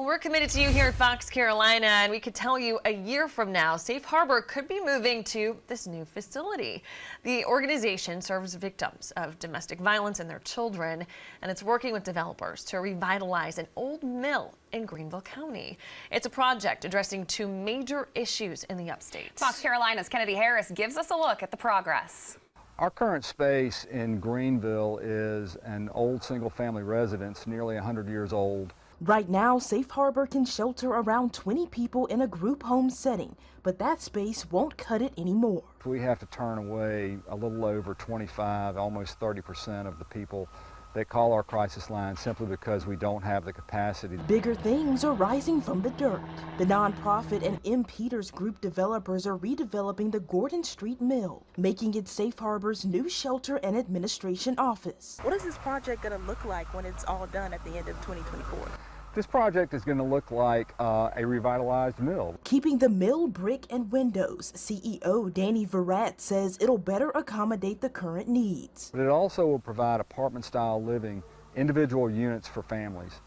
Well, we're committed to you here at Fox Carolina, and we could tell you a year from now, Safe Harbor could be moving to this new facility. The organization serves victims of domestic violence and their children, and it's working with developers to revitalize an old mill in Greenville County. It's a project addressing two major issues in the upstate. Fox Carolina's Kennedy Harris gives us a look at the progress. Our current space in Greenville is an old single-family residence, nearly 100 years old. Right now, Safe Harbor can shelter around 20 people in a group home setting, but that space won't cut it anymore. We have to turn away a little over 25, almost 30% of the people that call our crisis line simply because we don't have the capacity. Bigger things are rising from the dirt. The nonprofit and M. Peters Group developers are redeveloping the Gordon Street Mill, making it Safe Harbor's new shelter and administration office. What is this project going to look like when it's all done at the end of 2024? This project is going to look like a revitalized mill. Keeping the mill brick and windows, CEO Danny Verrat says it'll better accommodate the current needs. But it also will provide apartment-style living, individual units for families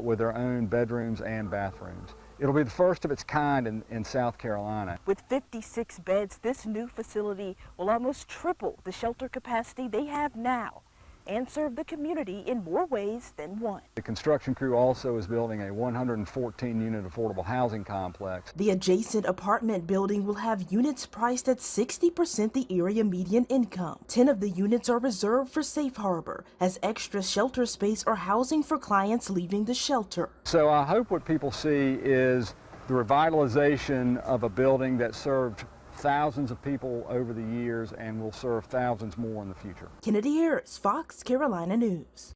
with their own bedrooms and bathrooms. It'll be the first of its kind in South Carolina. With 56 beds, this new facility will almost triple the shelter capacity they have now and serve the community in more ways than one. The construction crew also is building a 114-unit affordable housing complex. The adjacent apartment building will have units priced at 60% the area median income. 10 of the units are reserved for Safe Harbor as extra shelter space or housing for clients leaving the shelter. So I hope what people see is the revitalization of a building that served thousands of people over the years and will serve thousands more in the future. Kennedy Harris, Fox Carolina News.